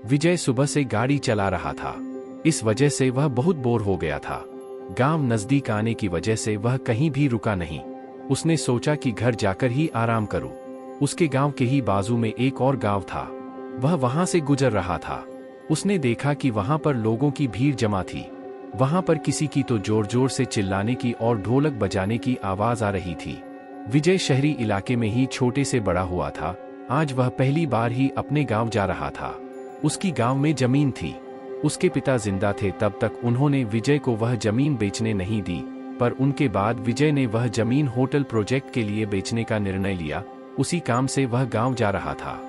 विजय सुबह से गाड़ी चला रहा था। इस वजह से वह बहुत बोर हो गया था। गांव नजदीक आने की वजह से वह कहीं भी रुका नहीं। उसने सोचा कि घर जाकर ही आराम करूं। उसके गांव के ही बाजू में एक और गांव था। वह वहां से गुजर रहा था। उसने देखा कि वहां पर लोगों की भीड़ जमा थी। वहां पर किसी की तो जोर जोर से चिल्लाने की और ढोलक बजाने की आवाज आ रही थी। विजय शहरी इलाके में ही छोटे से बड़ा हुआ था। आज वह पहली बार ही अपने गांव जा रहा था। उसकी गांव में जमीन थी। उसके पिता जिंदा थे तब तक उन्होंने विजय को वह जमीन बेचने नहीं दी, पर उनके बाद विजय ने वह जमीन होटल प्रोजेक्ट के लिए बेचने का निर्णय लिया। उसी काम से वह गांव जा रहा था।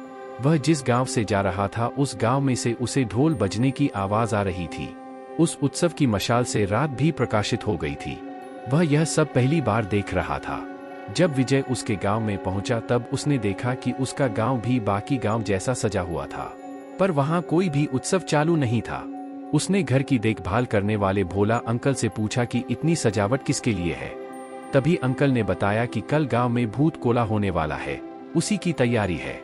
वह जिस गांव से जा रहा था उस गांव में से उसे ढोल बजने की आवाज आ रही थी। उस उत्सव की मशाल से रात भी प्रकाशित हो गई थी। वह यह सब पहली बार देख रहा था। जब विजय उसके गांव में पहुंचा तब उसने देखा कि उसका गांव भी बाकी गांव जैसा सजा हुआ था, पर वहां कोई भी उत्सव चालू नहीं था। उसने घर की देखभाल करने वाले भोला अंकल से पूछा कि इतनी सजावट किसके लिए है। तभी अंकल ने बताया कि कल गांव में भूत कोला होने वाला है, उसी की तैयारी है।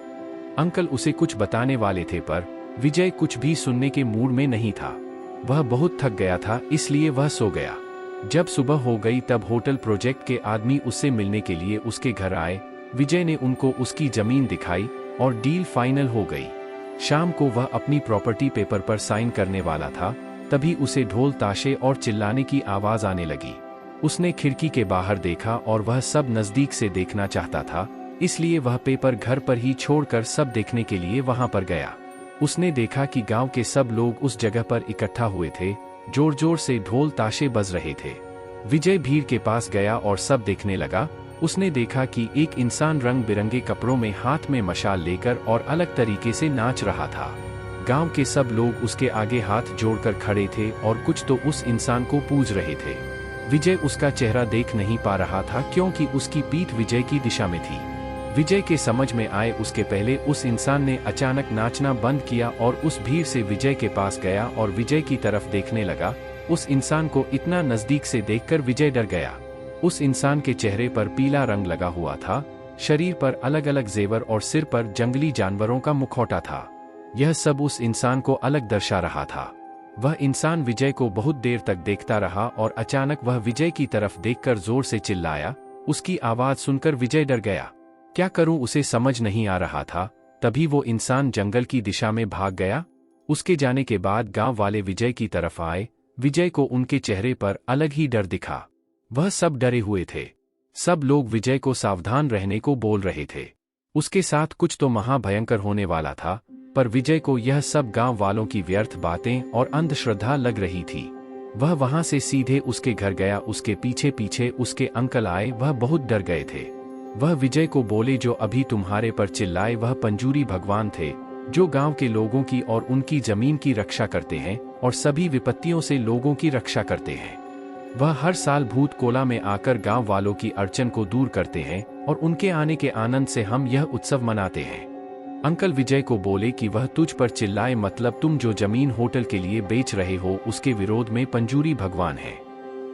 अंकल उसे कुछ बताने वाले थे, पर विजय कुछ भी सुनने के मूड में नहीं था। वह बहुत थक गया था, इसलिए वह सो गया। जब सुबह हो गई तब होटल प्रोजेक्ट के आदमी उससे मिलने के लिए उसके घर आए। विजय ने उनको उसकी जमीन दिखाई और डील फाइनल हो गई। शाम को वह अपनी प्रॉपर्टी पेपर पर साइन करने वाला था, तभी उसे ढोल ताशे और चिल्लाने की आवाज आने लगी। उसने खिड़की के बाहर देखा और वह सब नजदीक से देखना चाहता था, इसलिए वह पेपर घर पर ही छोड़कर सब देखने के लिए वहां पर गया। उसने देखा कि गांव के सब लोग उस जगह पर इकट्ठा हुए थे। जोर जोर से ढोल ताशे बज रहे थे। विजय भीड़ के पास गया और सब देखने लगा। उसने देखा कि एक इंसान रंग बिरंगे कपड़ों में हाथ में मशाल लेकर और अलग तरीके से नाच रहा था। गांव के सब लोग उसके आगे हाथ जोड़कर खड़े थे और कुछ तो उस इंसान को पूज रहे थे। विजय उसका चेहरा देख नहीं पा रहा था क्योंकि उसकी पीठ विजय की दिशा में थी। विजय के समझ में आए उसके पहले उस इंसान ने अचानक नाचना बंद किया और उस भीड़ से विजय के पास गया और विजय की तरफ देखने लगा। उस इंसान को इतना नजदीक से देखकर विजय डर गया। उस इंसान के चेहरे पर पीला रंग लगा हुआ था, शरीर पर अलग अलग जेवर और सिर पर जंगली जानवरों का मुखौटा था। यह सब उस इंसान को अलग दर्शा रहा था। वह इंसान विजय को बहुत देर तक देखता रहा और अचानक वह विजय की तरफ देखकर जोर से चिल्लाया। उसकी आवाज सुनकर विजय डर गया। क्या करूं उसे समझ नहीं आ रहा था। तभी वो इंसान जंगल की दिशा में भाग गया। उसके जाने के बाद गांव वाले विजय की तरफ आए। विजय को उनके चेहरे पर अलग ही डर दिखा। वह सब डरे हुए थे। सब लोग विजय को सावधान रहने को बोल रहे थे। उसके साथ कुछ तो महाभयंकर होने वाला था, पर विजय को यह सब गांव वालों की व्यर्थ बातें और अंधश्रद्धा लग रही थी। वह वहां से सीधे उसके घर गया। उसके पीछे पीछे उसके अंकल आए। वह बहुत डर गए थे। वह विजय को बोले, जो अभी तुम्हारे पर चिल्लाए वह पंजूरी भगवान थे, जो गांव के लोगों की और उनकी जमीन की रक्षा करते हैं और सभी विपत्तियों से लोगों की रक्षा करते हैं। वह हर साल भूत कोला में आकर गांव वालों की अड़चन को दूर करते हैं और उनके आने के आनंद से हम यह उत्सव मनाते हैं। अंकल विजय को बोले कि वह तुझ पर चिल्लाए, मतलब तुम जो जमीन होटल के लिए बेच रहे हो उसके विरोध में पंजूरी भगवान है।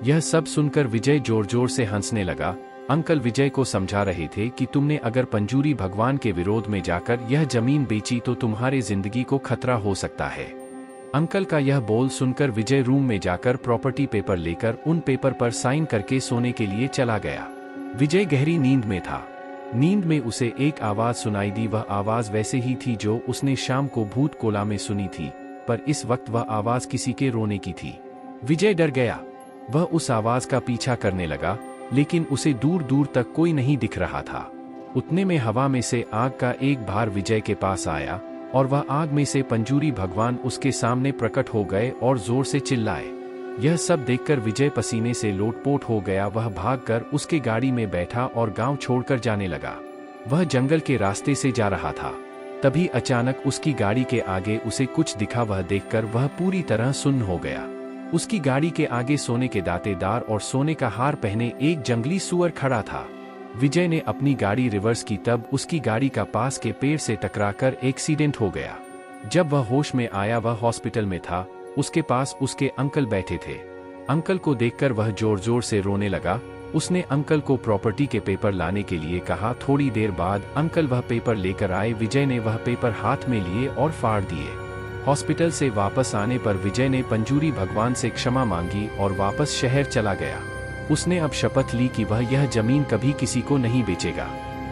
यह सब सुनकर विजय जोर जोर से हंसने लगा। अंकल विजय को समझा रहे थे कि तुमने अगर पंजूरी भगवान के विरोध में जाकर यह जमीन बेची तो तुम्हारे जिंदगी को खतरा हो सकता है। अंकल का यह बोल सुनकर विजय रूम में जाकर प्रॉपर्टी पेपर लेकर उन पेपर पर साइन करके सोने के लिए चला गया। विजय गहरी नींद में था। नींद में उसे एक आवाज सुनाई दी। वह आवाज वैसे ही थी जो उसने शाम को भूत कोला में सुनी थी, पर इस वक्त वह आवाज किसी के रोने की थी। विजय डर गया। वह उस आवाज का पीछा करने लगा, लेकिन उसे दूर दूर तक कोई नहीं दिख रहा था। उतने में हवा में से आग का एक भार विजय के पास आया और वह आग में से पंजूरी भगवान उसके सामने प्रकट हो गए और जोर से चिल्लाए। यह सब देखकर विजय पसीने से लोटपोट हो गया। वह भागकर उसके गाड़ी में बैठा और गांव छोड़कर जाने लगा। वह जंगल के रास्ते से जा रहा था। तभी अचानक उसकी गाड़ी के आगे उसे कुछ दिखा। वह देखकर वह पूरी तरह सुन्न हो गया। उसकी गाड़ी के आगे सोने के दांतेदार और सोने का हार पहने एक जंगली सूअर खड़ा था। विजय ने अपनी गाड़ी रिवर्स की, तब उसकी गाड़ी का पास के पेड़ से टकराकर एक्सीडेंट हो गया। जब वह होश में आया वह हॉस्पिटल में था। उसके पास उसके अंकल बैठे थे। अंकल को देखकर वह जोर जोर से रोने लगा। उसने अंकल को प्रॉपर्टी के पेपर लाने के लिए कहा। थोड़ी देर बाद अंकल वह पेपर लेकर आए। विजय ने वह पेपर हाथ में लिए और फाड़ दिए। हॉस्पिटल से वापस आने पर विजय ने पंजूरी भगवान से क्षमा मांगी और वापस शहर चला गया। उसने अब शपथ ली कि वह यह जमीन कभी किसी को नहीं बेचेगा।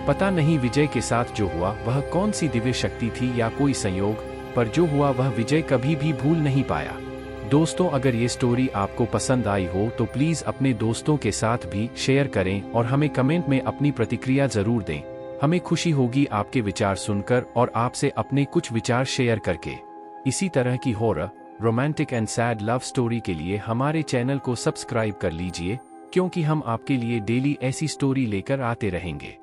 पता नहीं विजय के साथ जो हुआ वह कौन सी दिव्य शक्ति थी या कोई संयोग, पर जो हुआ वह विजय कभी भी भूल नहीं पाया। दोस्तों, अगर ये स्टोरी आपको पसंद आई हो तो प्लीज़ अपने दोस्तों के साथ भी शेयर करें और हमें कमेंट में अपनी प्रतिक्रिया ज़रूर दें। हमें खुशी होगी आपके विचार सुनकर और आपसे अपने कुछ विचार शेयर करके। इसी तरह की horror, romantic and sad love story के लिए हमारे चैनल को सब्सक्राइब कर लीजिए, क्योंकि हम आपके लिए डेली ऐसी स्टोरी लेकर आते रहेंगे।